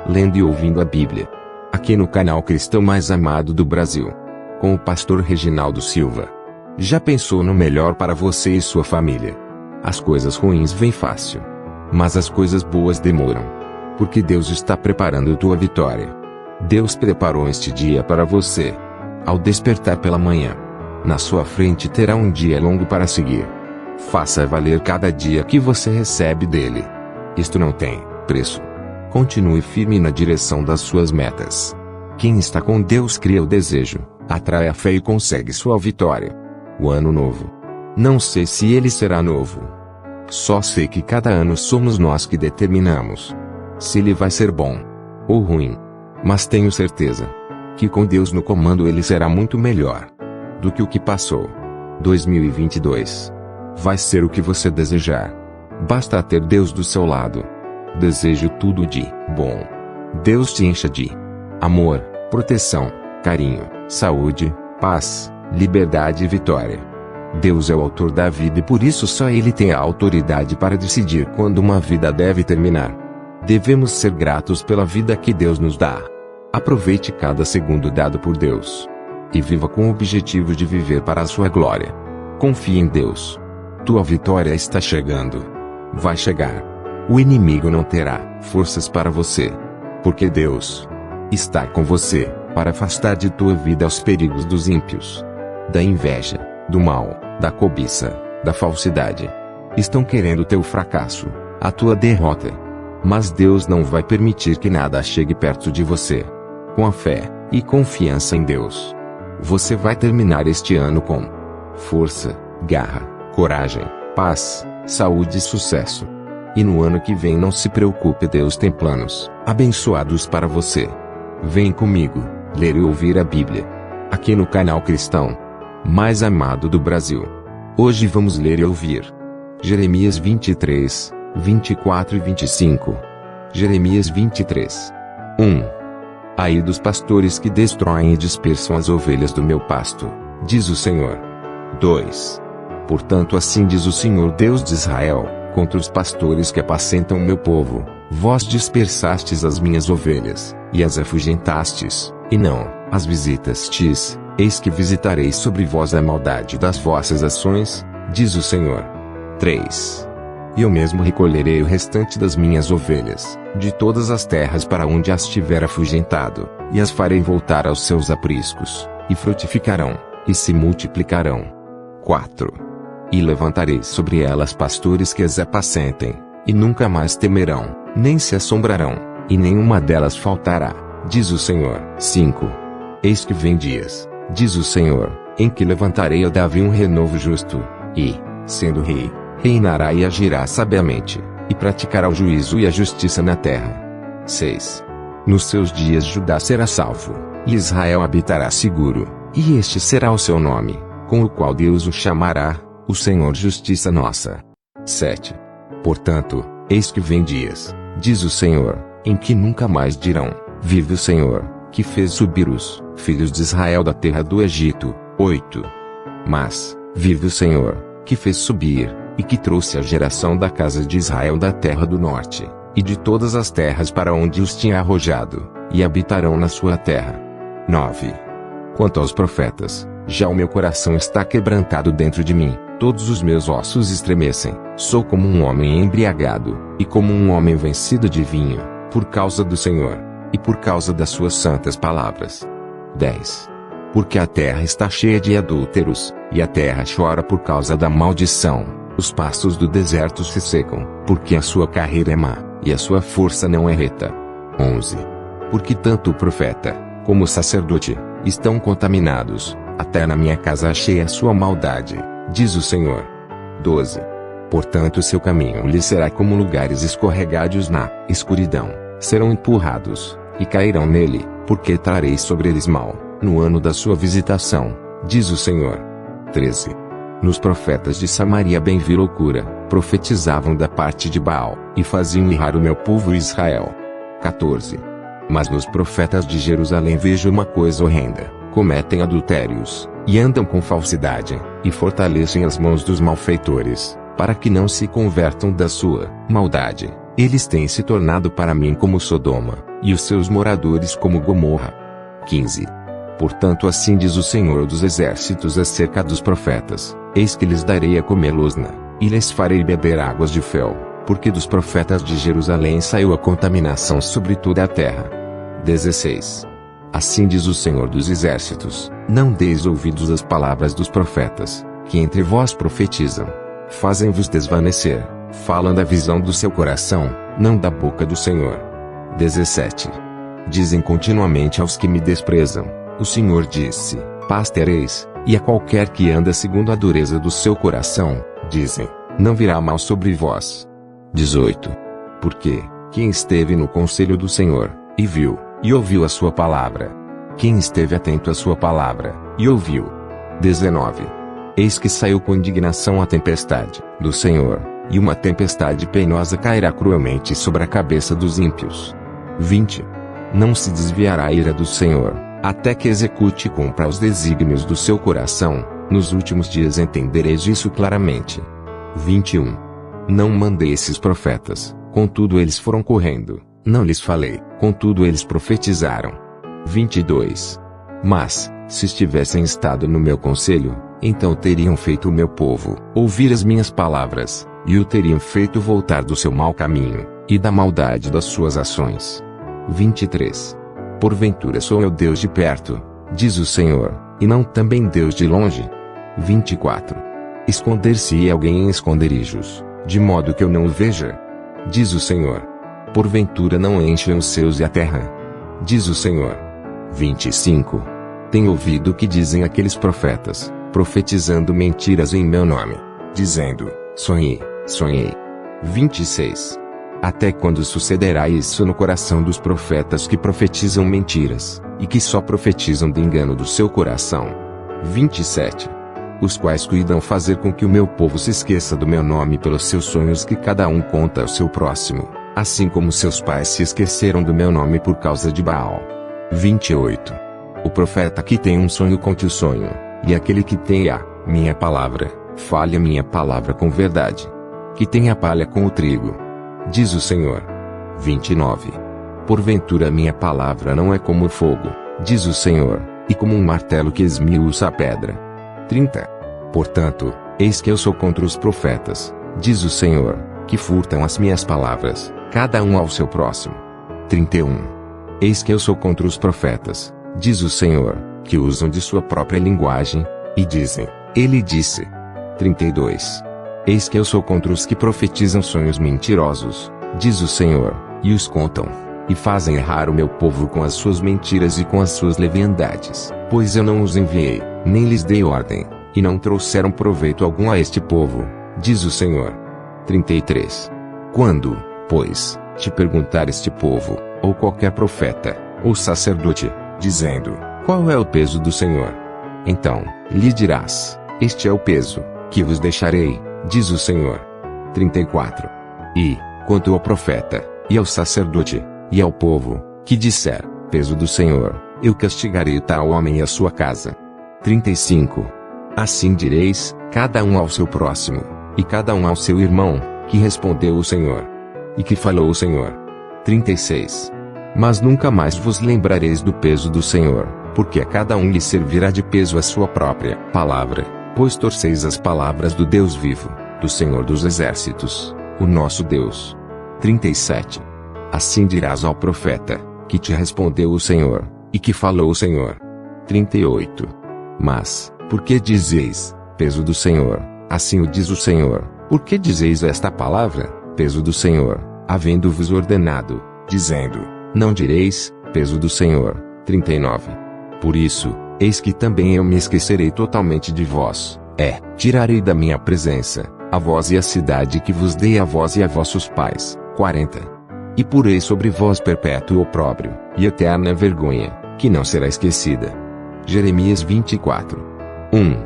lendo e ouvindo a Bíblia. Aqui no canal cristão mais amado do Brasil. Com o pastor Reginaldo Silva. Já pensou no melhor para você e sua família? As coisas ruins vêm fácil. Mas as coisas boas demoram. Porque Deus está preparando tua vitória. Deus preparou este dia para você. Ao despertar pela manhã, na sua frente terá um dia longo para seguir. Faça valer cada dia que você recebe dele. Isto não tem preço. Continue firme na direção das suas metas. Quem está com Deus cria o desejo, atrai a fé e consegue sua vitória. O ano novo. Não sei se ele será novo. Só sei que cada ano somos nós que determinamos se ele vai ser bom ou ruim. Mas tenho certeza que com Deus no comando ele será muito melhor do que o que passou. 2022 vai ser o que você desejar. Basta ter Deus do seu lado. Desejo tudo de bom. Deus te encha de amor, proteção, carinho, saúde, paz, liberdade e vitória. Deus é o autor da vida e por isso só Ele tem a autoridade para decidir quando uma vida deve terminar. Devemos ser gratos pela vida que Deus nos dá. Aproveite cada segundo dado por Deus. E viva com o objetivo de viver para a sua glória. Confie em Deus. Tua vitória está chegando. Vai chegar. O inimigo não terá forças para você. Porque Deus está com você, para afastar de tua vida os perigos dos ímpios, da inveja, do mal, da cobiça, da falsidade. Estão querendo teu fracasso, a tua derrota. Mas Deus não vai permitir que nada chegue perto de você. Com a fé e confiança em Deus, você vai terminar este ano com força, garra, coragem, paz, saúde e sucesso. E no ano que vem não se preocupe, Deus tem planos abençoados para você. Vem comigo, ler e ouvir a Bíblia. Aqui no canal cristão mais amado do Brasil. Hoje vamos ler e ouvir Jeremias 23, 24 e 25. Jeremias 23. 1. Ai dos pastores que destroem e dispersam as ovelhas do meu pasto, diz o Senhor. 2. Portanto assim diz o Senhor Deus de Israel, contra os pastores que apacentam o meu povo: vós dispersastes as minhas ovelhas, e as afugentastes, e não as visitastes. Eis que visitarei sobre vós a maldade das vossas ações, diz o Senhor. 3. E eu mesmo recolherei o restante das minhas ovelhas, de todas as terras para onde as tiver afugentado, e as farei voltar aos seus apriscos, e frutificarão, e se multiplicarão. 4. E levantarei sobre elas pastores que as apacentem, e nunca mais temerão, nem se assombrarão, e nenhuma delas faltará, diz o Senhor. 5. Eis que vem dias, diz o Senhor, em que levantarei a Davi um renovo justo, e, sendo rei, reinará e agirá sabiamente, e praticará o juízo e a justiça na terra. 6. Nos seus dias Judá será salvo, e Israel habitará seguro, e este será o seu nome, com o qual Deus o chamará, o Senhor Justiça Nossa. 7. Portanto, eis que vem dias, diz o Senhor, em que nunca mais dirão: vive o Senhor, que fez subir os filhos de Israel da terra do Egito. 8. Mas, vive o Senhor, que fez subir, e que trouxe a geração da casa de Israel da terra do norte, e de todas as terras para onde os tinha arrojado, e habitarão na sua terra. 9. Quanto aos profetas, já o meu coração está quebrantado dentro de mim, todos os meus ossos estremecem, sou como um homem embriagado, e como um homem vencido de vinho, por causa do Senhor, e por causa das suas santas palavras. 10. Porque a terra está cheia de adúlteros, e a terra chora por causa da maldição, os pastos do deserto se secam, porque a sua carreira é má, e a sua força não é reta. 11. Porque tanto o profeta, como o sacerdote, estão contaminados, até na minha casa achei a sua maldade, diz o Senhor. 12. Portanto seu caminho lhe será como lugares escorregados na escuridão, serão empurrados, e cairão nele, porque trarei sobre eles mal, no ano da sua visitação, diz o Senhor. 13. Nos profetas de Samaria bem vi loucura, profetizavam da parte de Baal, e faziam errar o meu povo Israel. 14. Mas nos profetas de Jerusalém vejo uma coisa horrenda: cometem adultérios, e andam com falsidade, e fortalecem as mãos dos malfeitores, para que não se convertam da sua maldade, Eles têm se tornado para mim como Sodoma, e os seus moradores como Gomorra. 15. Portanto assim diz o Senhor dos Exércitos acerca dos profetas: eis que lhes darei a comer losna, e lhes farei beber águas de fel, porque dos profetas de Jerusalém saiu a contaminação sobre toda a terra. 16. Assim diz o Senhor dos Exércitos: não deis ouvidos às palavras dos profetas, que entre vós profetizam. Fazem-vos desvanecer, falam da visão do seu coração, não da boca do Senhor. 17. Dizem continuamente aos que me desprezam: o Senhor disse, paz tereis, e a qualquer que anda segundo a dureza do seu coração, dizem, não virá mal sobre vós. 18. Porque, quem esteve no conselho do Senhor, e viu, e ouviu a sua palavra? Quem esteve atento à sua palavra, e ouviu? 19. Eis que saiu com indignação a tempestade do Senhor, e uma tempestade penosa cairá cruelmente sobre a cabeça dos ímpios. 20. Não se desviará a ira do Senhor, até que execute e cumpra os desígnios do seu coração. Nos últimos dias entendereis isso claramente. 21. Não mandei esses profetas, contudo eles foram correndo. Não lhes falei, contudo eles profetizaram. 22. Mas, se estivessem estado no meu conselho, então teriam feito o meu povo ouvir as minhas palavras, e o teriam feito voltar do seu mau caminho, e da maldade das suas ações. 23. Porventura sou eu Deus de perto, diz o Senhor, e não também Deus de longe? 24. Esconder-se alguém em esconderijos, de modo que eu não o veja? Diz o Senhor. Porventura não enchem os céus e a terra? Diz o Senhor. 25. Tenho ouvido o que dizem aqueles profetas, profetizando mentiras em meu nome, dizendo, sonhei, sonhei. 26. Até quando sucederá isso no coração dos profetas que profetizam mentiras, e que só profetizam do engano do seu coração? 27. Os quais cuidam fazer com que o meu povo se esqueça do meu nome pelos seus sonhos que cada um conta ao seu próximo, assim como seus pais se esqueceram do meu nome por causa de Baal. 28. O profeta que tem um sonho conte o sonho, e aquele que tem a minha palavra, fale a minha palavra com verdade. Que tem a palha com o trigo, diz o Senhor. 29. Porventura minha palavra não é como o fogo, diz o Senhor, e como um martelo que esmiuça a pedra. 30. Portanto, eis que eu sou contra os profetas, diz o Senhor, que furtam as minhas palavras, cada um ao seu próximo. 31. Eis que eu sou contra os profetas, diz o Senhor, que usam de sua própria linguagem, e dizem, ele disse. 32. Eis que eu sou contra os que profetizam sonhos mentirosos, diz o Senhor, e os contam, e fazem errar o meu povo com as suas mentiras e com as suas leviandades, pois eu não os enviei, nem lhes dei ordem, e não trouxeram proveito algum a este povo, diz o Senhor. 33. Quando, pois, te perguntar este povo, ou qualquer profeta, ou sacerdote, dizendo, qual é o peso do Senhor? Então, lhe dirás, este é o peso, que vos deixarei, diz o Senhor. 34. E, quanto ao profeta, e ao sacerdote, e ao povo, que disser, peso do Senhor, eu castigarei tal homem e a sua casa. 35. Assim direis, cada um ao seu próximo, e cada um ao seu irmão, que respondeu o Senhor, e que falou o Senhor. 36. Mas nunca mais vos lembrareis do peso do Senhor, porque a cada um lhe servirá de peso a sua própria palavra, pois torceis as palavras do Deus vivo, do Senhor dos Exércitos, o nosso Deus. 37. Assim dirás ao profeta, que te respondeu o Senhor, e que falou o Senhor. 38. Mas, por que dizeis, peso do Senhor, assim o diz o Senhor, por que dizeis esta palavra, peso do Senhor, havendo-vos ordenado, dizendo, não direis, peso do Senhor. 39. Por isso, eis que também eu me esquecerei totalmente de vós, tirarei da minha presença, a vós e a cidade que vos dei a vós e a vossos pais. 40. E porei sobre vós perpétuo opróbrio, e eterna vergonha, que não será esquecida. Jeremias 24. 1.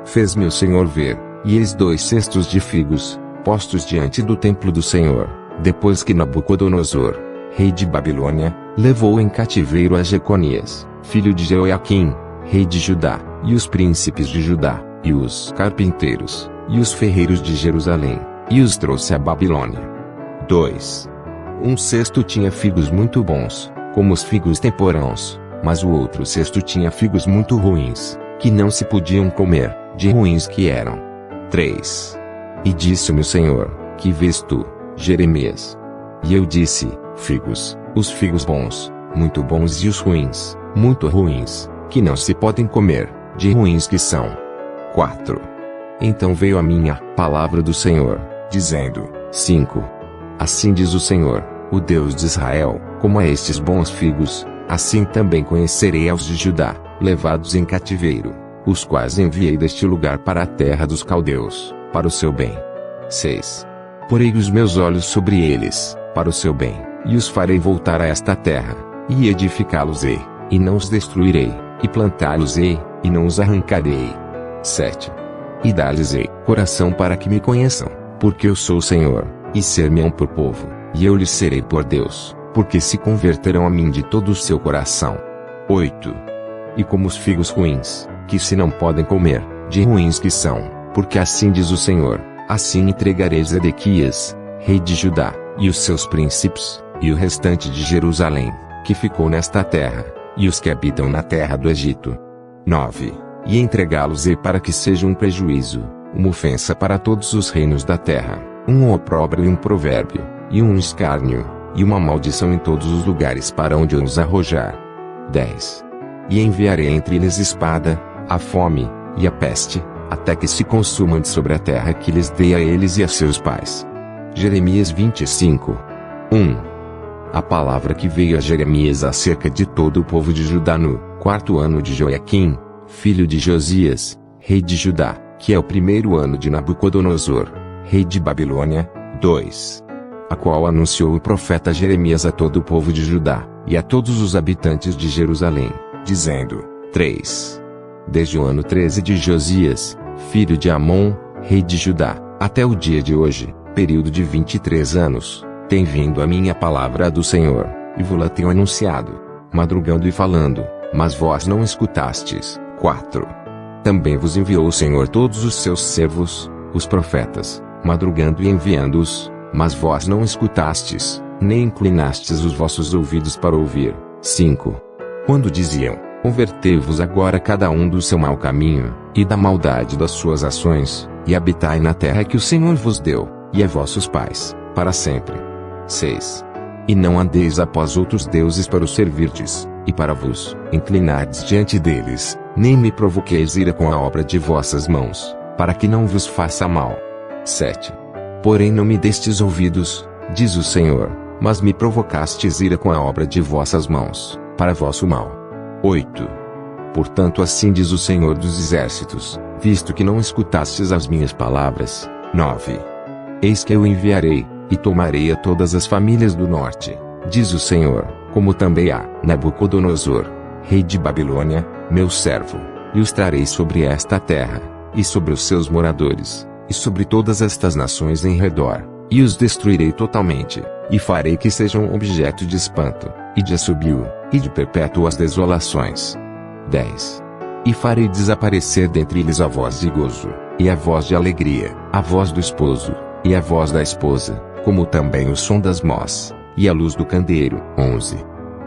Fez-me o Senhor ver, e eis 2 cestos de figos, postos diante do templo do Senhor, depois que Nabucodonosor, rei de Babilônia, levou em cativeiro a Jeconias, filho de Jeoiaquim, rei de Judá, e os príncipes de Judá, e os carpinteiros, e os ferreiros de Jerusalém, e os trouxe à Babilônia. 2. Um cesto tinha figos muito bons, como os figos temporãos, mas o outro cesto tinha figos muito ruins, que não se podiam comer, de ruins que eram. 3. E disse-me o Senhor: que vês tu, Jeremias? E eu disse: figos, os figos bons, muito bons, e os ruins, muito ruins, que não se podem comer, de ruins que são. 4. Então veio a minha palavra do Senhor, dizendo: 5. Assim diz o Senhor, o Deus de Israel: como a estes bons figos, assim também conhecerei aos de Judá, levados em cativeiro, os quais enviei deste lugar para a terra dos caldeus, para o seu bem. 6. Porei os meus olhos sobre eles, para o seu bem, e os farei voltar a esta terra, e edificá-los-ei, e não os destruirei, e plantá-los-ei, e não os arrancarei. 7. E dar-lhes-ei coração para que me conheçam, porque eu sou o Senhor, e ser-me-ão por povo, e eu lhes serei por Deus, porque se converterão a mim de todo o seu coração. 8. E como os figos ruins, que se não podem comer, de ruins que são, porque assim diz o Senhor, assim entregarei Zedequias, rei de Judá, e os seus príncipes, e o restante de Jerusalém, que ficou nesta terra, e os que habitam na terra do Egito. 9. E entregá-los-ei para que seja um prejuízo, uma ofensa para todos os reinos da terra, um opróbrio e um provérbio, e um escárnio, e uma maldição em todos os lugares para onde eu os arrojar. 10. E enviarei entre eles espada, a fome, e a peste, até que se consumam de sobre a terra que lhes dei a eles e a seus pais. Jeremias 25. 1. A palavra que veio a Jeremias acerca de todo o povo de Judá no 4º ano de Joaquim, filho de Josias, rei de Judá, que é o 1º ano de Nabucodonosor, rei de Babilônia. 2. A qual anunciou o profeta Jeremias a todo o povo de Judá, e a todos os habitantes de Jerusalém, dizendo: 3. Desde o ano 13 de Josias, filho de Amon, rei de Judá, até o dia de hoje, período de 23 anos, tem vindo a minha palavra do Senhor, e vou-la tenho anunciado, madrugando e falando, mas vós não escutastes. 4. Também vos enviou o Senhor todos os seus servos, os profetas, madrugando e enviando-os, mas vós não escutastes, nem inclinastes os vossos ouvidos para ouvir. 5. Quando diziam: convertei-vos agora cada um do seu mau caminho, e da maldade das suas ações, e habitai na terra que o Senhor vos deu, e a vossos pais, para sempre. 6. E não andeis após outros deuses para os servirdes, e para vos inclinardes diante deles, nem me provoqueis ira com a obra de vossas mãos, para que não vos faça mal. 7. Porém não me destes ouvidos, diz o Senhor, mas me provocastes ira com a obra de vossas mãos, para vosso mal. 8. Portanto assim diz o Senhor dos Exércitos, visto que não escutastes as minhas palavras. 9. Eis que eu enviarei, e tomarei a todas as famílias do norte, diz o Senhor, como também a Nabucodonosor, rei de Babilônia, meu servo, e os trarei sobre esta terra, e sobre os seus moradores, e sobre todas estas nações em redor, e os destruirei totalmente, e farei que sejam objeto de espanto, e de assobio, e de perpétuas desolações. 10. E farei desaparecer dentre eles a voz de gozo, e a voz de alegria, a voz do esposo, e a voz da esposa, como também o som das mós, e a luz do candeeiro. 11.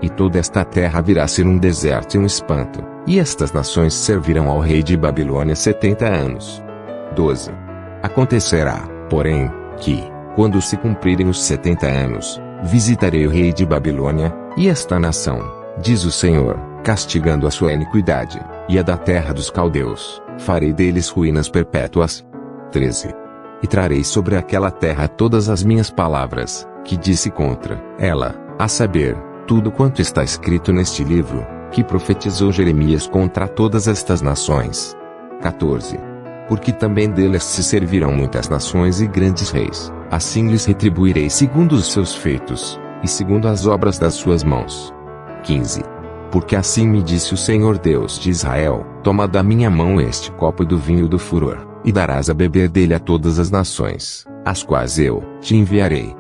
E toda esta terra virá a ser um deserto e um espanto, e estas nações servirão ao rei de Babilônia 70 anos. 12. Acontecerá, porém, que, quando se cumprirem os 70 anos, visitarei o rei de Babilônia, e esta nação, diz o Senhor, castigando a sua iniquidade, e a da terra dos caldeus, farei deles ruínas perpétuas. 13. E trarei sobre aquela terra todas as minhas palavras, que disse contra ela, a saber, tudo quanto está escrito neste livro, que profetizou Jeremias contra todas estas nações. 14. Porque também deles se servirão muitas nações e grandes reis, assim lhes retribuirei segundo os seus feitos, e segundo as obras das suas mãos. 15. Porque assim me disse o Senhor Deus de Israel, toma da minha mão este copo do vinho do furor, e darás a beber dele a todas as nações, as quais eu te enviarei.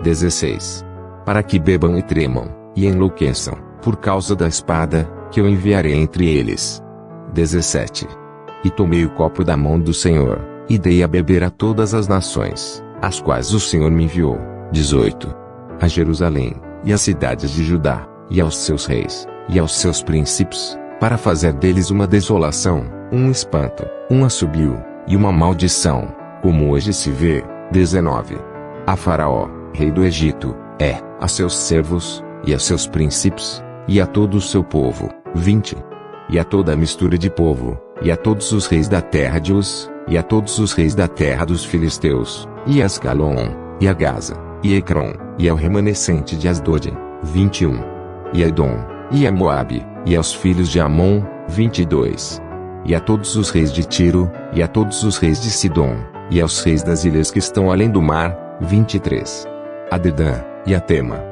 16. Para que bebam e tremam, e enlouqueçam, por causa da espada, que eu enviarei entre eles. 17. E tomei o copo da mão do Senhor, e dei a beber a todas as nações, as quais o Senhor me enviou, 18. A Jerusalém, e às cidades de Judá, e aos seus reis, e aos seus príncipes, para fazer deles uma desolação, um espanto, um assobio, e uma maldição, como hoje se vê. 19. A Faraó, rei do Egito, a seus servos, e a seus príncipes, e a todo o seu povo. 20. E a toda a mistura de povo, e a todos os reis da terra de Uz, e a todos os reis da terra dos filisteus, e a Ascalon, e a Gaza, e Ecrom, e ao remanescente de Asdod. 21. E a Edom, e a Moabe, e aos filhos de Amon. 22. E a todos os reis de Tiro, e a todos os reis de Sidom, e aos reis das ilhas que estão além do mar. 23. A Dedã, e a Tema,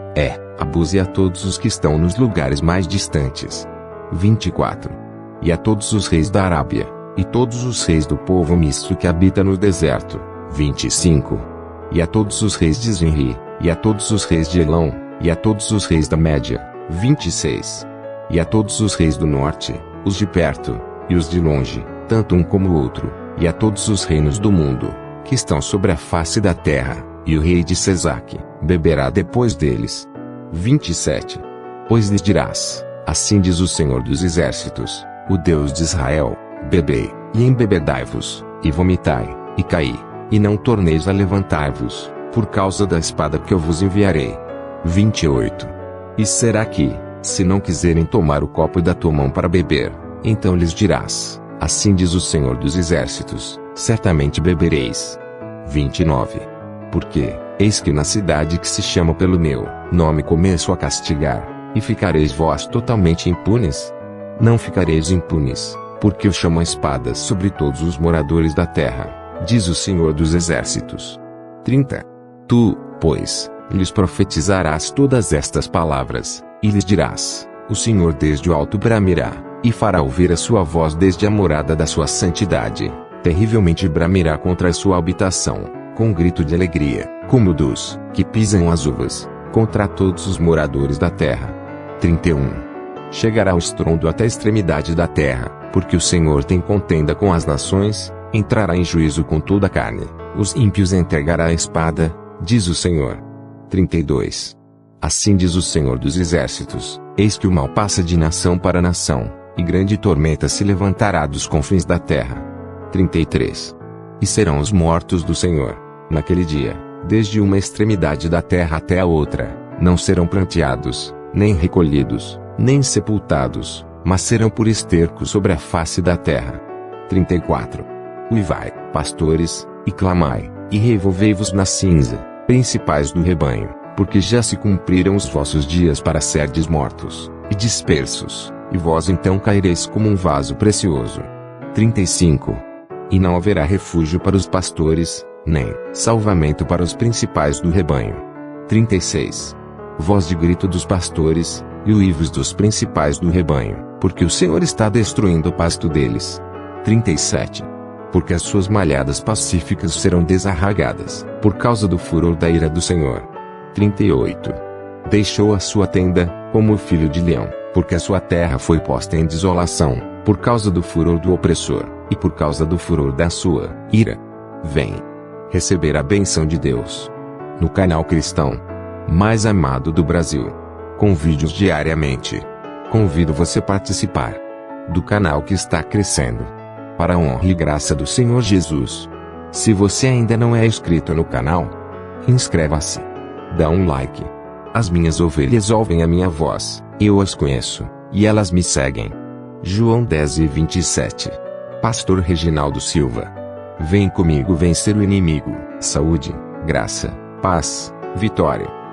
a Bus e a todos os que estão nos lugares mais distantes. 24. E a todos os reis da Arábia, e todos os reis do povo misto que habita no deserto. 25. E a todos os reis de Zinri, e a todos os reis de Elão, e a todos os reis da Média. 26. E a todos os reis do norte, os de perto, e os de longe, tanto um como o outro, e a todos os reinos do mundo, que estão sobre a face da terra, e o rei de Sesaque, beberá depois deles. 27. Pois lhes dirás, assim diz o Senhor dos Exércitos, o Deus de Israel, bebei, e embebedai-vos, e vomitai, e caí, e não torneis a levantar-vos, por causa da espada que eu vos enviarei. 28. E será que, se não quiserem tomar o copo da tua mão para beber, então lhes dirás, assim diz o Senhor dos Exércitos, certamente bebereis. 29. Porque, eis que na cidade que se chama pelo meu nome começo a castigar, e ficareis vós totalmente impunes? Não ficareis impunes, porque eu chamo a espada sobre todos os moradores da terra, diz o Senhor dos Exércitos. 30. Tu, pois, lhes profetizarás todas estas palavras, e lhes dirás, o Senhor desde o alto bramirá, e fará ouvir a sua voz desde a morada da sua santidade, terrivelmente bramirá contra a sua habitação, com grito de alegria, como dos que pisam as uvas, contra todos os moradores da terra. 31. Chegará o estrondo até a extremidade da terra, porque o Senhor tem contenda com as nações, entrará em juízo com toda a carne, os ímpios entregará a espada, diz o Senhor. 32. Assim diz o Senhor dos Exércitos, eis que o mal passa de nação para nação, e grande tormenta se levantará dos confins da terra. 33. E serão os mortos do Senhor, naquele dia, desde uma extremidade da terra até a outra, não serão planteados, nem recolhidos, nem sepultados, mas serão por esterco sobre a face da terra. 34. Uivai, pastores, e clamai, e revolvei-vos na cinza, principais do rebanho, porque já se cumpriram os vossos dias para serdes mortos, e dispersos, e vós então caireis como um vaso precioso. 35. E não haverá refúgio para os pastores, nem salvamento para os principais do rebanho. 36. Voz de grito dos pastores, e uivos dos principais do rebanho, porque o Senhor está destruindo o pasto deles. 37. Porque as suas malhadas pacíficas serão desarraigadas, por causa do furor da ira do Senhor. 38. Deixou a sua tenda, como o filho de leão, porque a sua terra foi posta em desolação, por causa do furor do opressor, e por causa do furor da sua ira. Vem receber a bênção de Deus no canal cristão mais amado do Brasil, com vídeos diariamente. Convido você a participar do canal que está crescendo, para a honra e graça do Senhor Jesus. Se você ainda não é inscrito no canal, inscreva-se. Dá um like. As minhas ovelhas ouvem a minha voz, eu as conheço, e elas me seguem. João 10:27. Pastor Reginaldo Silva. Vem comigo vencer o inimigo. Saúde, graça, paz, vitória.